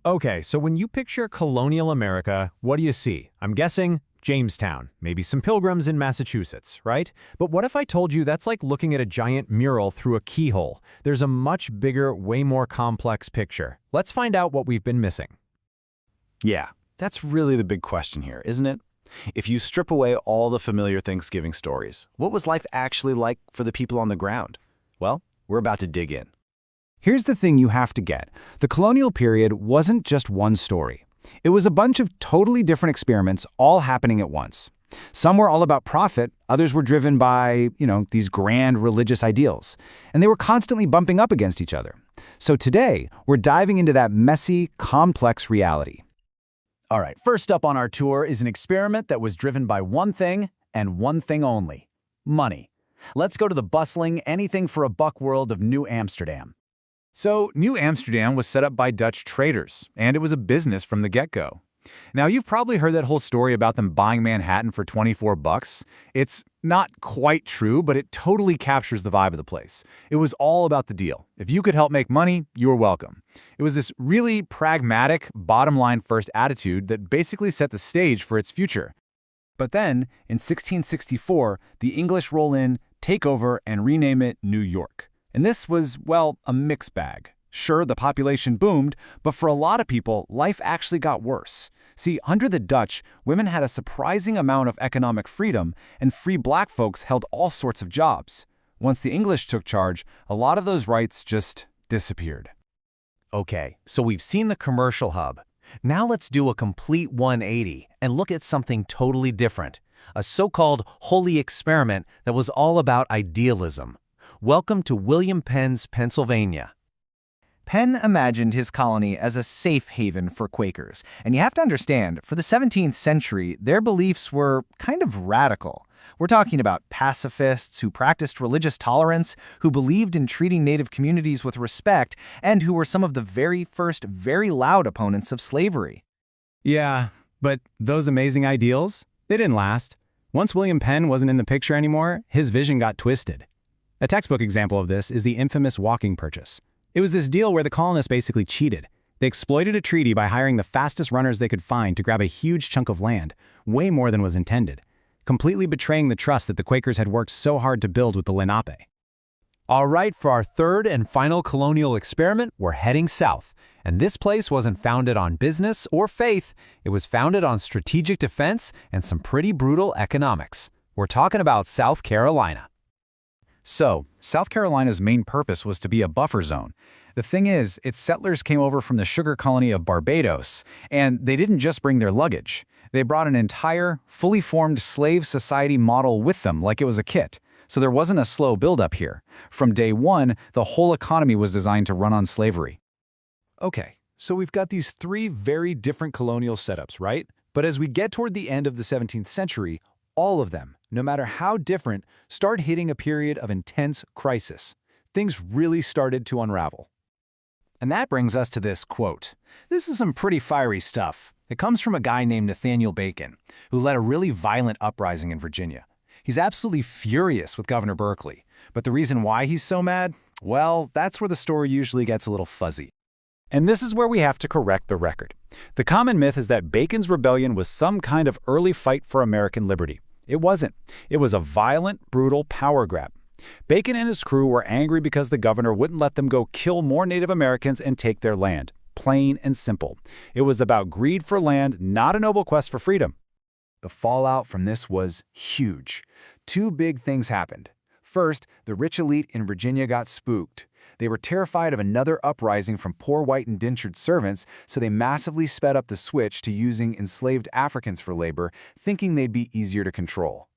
Okay, so when you picture colonial America, what do you see? I'm guessing Jamestown, maybe some pilgrims in Massachusetts, right? But what if I told you that's like looking at a giant mural through a keyhole? There's a much bigger, way more complex picture. Let's find out what we've been missing. Yeah, that's really the big question here, isn't it? If you strip away all the familiar Thanksgiving stories, what was life actually like for the people on the ground? Well, we're about to dig in. Here's the thing you have to get. The colonial period wasn't just one story. It was a bunch of totally different experiments all happening at once. Some were all about profit, others were driven by, these grand religious ideals. And they were constantly bumping up against each other. So today, we're diving into that messy, complex reality. All right, first up on our tour is an experiment that was driven by one thing and one thing only: money. Let's go to the bustling, anything-for-a-buck world of New Amsterdam. So, New Amsterdam was set up by Dutch traders, and it was a business from the get-go. Now, you've probably heard that whole story about them buying Manhattan for 24 bucks. It's not quite true, but it totally captures the vibe of the place. It was all about the deal. If you could help make money, you were welcome. It was this really pragmatic, bottom-line first attitude that basically set the stage for its future. But then, in 1664, the English roll in, take over, and rename it New York. And this was, well, a mixed bag. Sure, the population boomed, but for a lot of people, life actually got worse. See, under the Dutch, women had a surprising amount of economic freedom, and free black folks held all sorts of jobs. Once the English took charge, a lot of those rights just disappeared. Okay, so we've seen the commercial hub. Now let's do a complete 180 and look at something totally different, a so-called holy experiment that was all about idealism. Welcome to William Penn's Pennsylvania. Penn imagined his colony as a safe haven for Quakers, and you have to understand, for the 17th century, their beliefs were kind of radical. We're talking about pacifists who practiced religious tolerance, who believed in treating Native communities with respect, and who were some of the very first, very loud opponents of slavery. Yeah, but those amazing ideals, they didn't last. Once William Penn wasn't in the picture anymore, his vision got twisted. A textbook example of this is the infamous walking purchase. It was this deal where the colonists basically cheated. They exploited a treaty by hiring the fastest runners they could find to grab a huge chunk of land, way more than was intended, completely betraying the trust that the Quakers had worked so hard to build with the Lenape. All right, for our third and final colonial experiment, we're heading south. And this place wasn't founded on business or faith. It was founded on strategic defense and some pretty brutal economics. We're talking about South Carolina. So, South Carolina's main purpose was to be a buffer zone. The thing is, its settlers came over from the sugar colony of Barbados, and they didn't just bring their luggage. They brought an entire, fully formed slave society model with them like it was a kit. So there wasn't a slow buildup here. From day one, the whole economy was designed to run on slavery. Okay, so we've got these three very different colonial setups, right? But as we get toward the end of the 17th century, all of them, no matter how different, start hitting a period of intense crisis. Things really started to unravel. And that brings us to this quote. This is some pretty fiery stuff. It comes from a guy named Nathaniel Bacon, who led a really violent uprising in Virginia. He's absolutely furious with Governor Berkeley. But the reason why he's so mad? Well, that's where the story usually gets a little fuzzy. And this is where we have to correct the record. The common myth is that Bacon's rebellion was some kind of early fight for American liberty. It wasn't. It was a violent, brutal power grab. Bacon and his crew were angry because the governor wouldn't let them go kill more Native Americans and take their land. Plain and simple. It was about greed for land, not a noble quest for freedom. The fallout from this was huge. Two big things happened. First, the rich elite in Virginia got spooked. They were terrified of another uprising from poor white indentured servants, so they massively sped up the switch to using enslaved Africans for labor, thinking they'd be easier to control.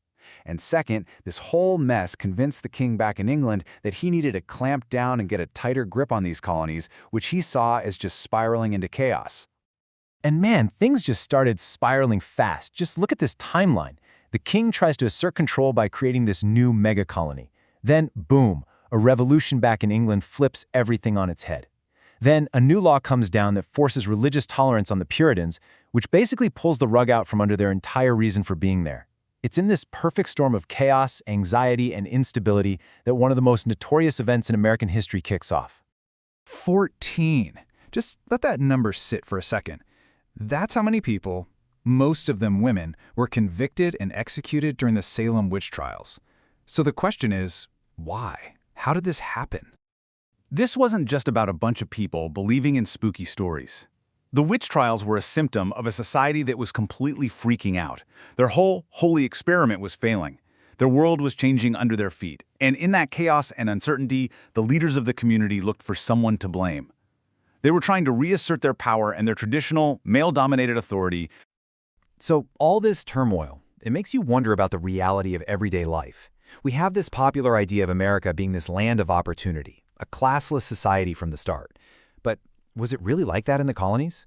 And second, this whole mess convinced the king back in England that he needed to clamp down and get a tighter grip on these colonies, which he saw as just spiraling into chaos. And man, things just started spiraling fast. Just look at this timeline. The king tries to assert control by creating this new mega colony. Then, boom, a revolution back in England flips everything on its head. Then a new law comes down that forces religious tolerance on the Puritans, which basically pulls the rug out from under their entire reason for being there. It's in this perfect storm of chaos, anxiety, and instability that one of the most notorious events in American history kicks off. 14. Just let that number sit for a second. That's how many people, most of them women, were convicted and executed during the Salem Witch Trials. So the question is, why? How did this happen? This wasn't just about a bunch of people believing in spooky stories. The witch trials were a symptom of a society that was completely freaking out. Their whole holy experiment was failing. Their world was changing under their feet. And in that chaos and uncertainty, the leaders of the community looked for someone to blame. They were trying to reassert their power and their traditional, male-dominated authority. So all this turmoil, it makes you wonder about the reality of everyday life. We have this popular idea of America being this land of opportunity, a classless society from the start. But was it really like that in the colonies?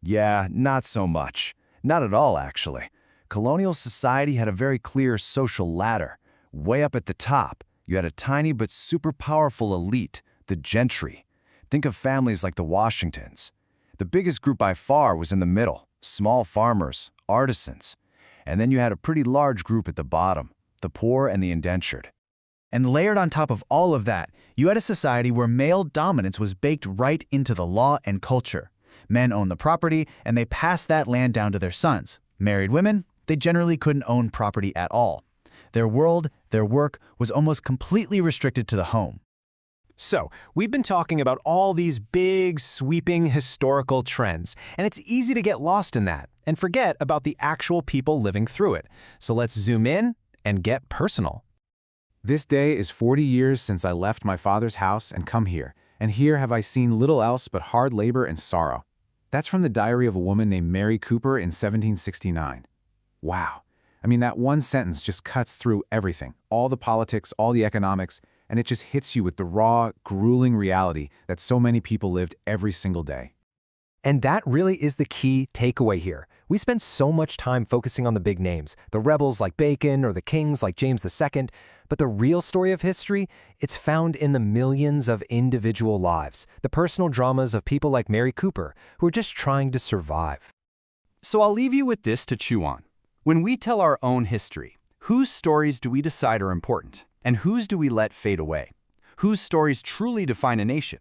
Yeah, not so much. Not at all, actually. Colonial society had a very clear social ladder. Way up at the top, you had a tiny but super powerful elite, the gentry. Think of families like the Washingtons. The biggest group by far was in the middle, small farmers, artisans. And then you had a pretty large group at the bottom, the poor and the indentured. And layered on top of all of that, you had a society where male dominance was baked right into the law and culture. Men owned the property, and they passed that land down to their sons. Married women, they generally couldn't own property at all. Their world, their work, was almost completely restricted to the home. So, we've been talking about all these big, sweeping historical trends, and it's easy to get lost in that and forget about the actual people living through it. So let's zoom in and get personal. This day is 40 years since I left my father's house and come here, and here have I seen little else but hard labor and sorrow. That's from the diary of a woman named Mary Cooper in 1769. Wow. I mean, that one sentence just cuts through everything, all the politics, all the economics, and it just hits you with the raw, grueling reality that so many people lived every single day. And that really is the key takeaway here. We spend so much time focusing on the big names, the rebels like Bacon or the kings like James II, but the real story of history, it's found in the millions of individual lives, the personal dramas of people like Mary Cooper, who are just trying to survive. So I'll leave you with this to chew on. When we tell our own history, whose stories do we decide are important? And whose do we let fade away? Whose stories truly define a nation?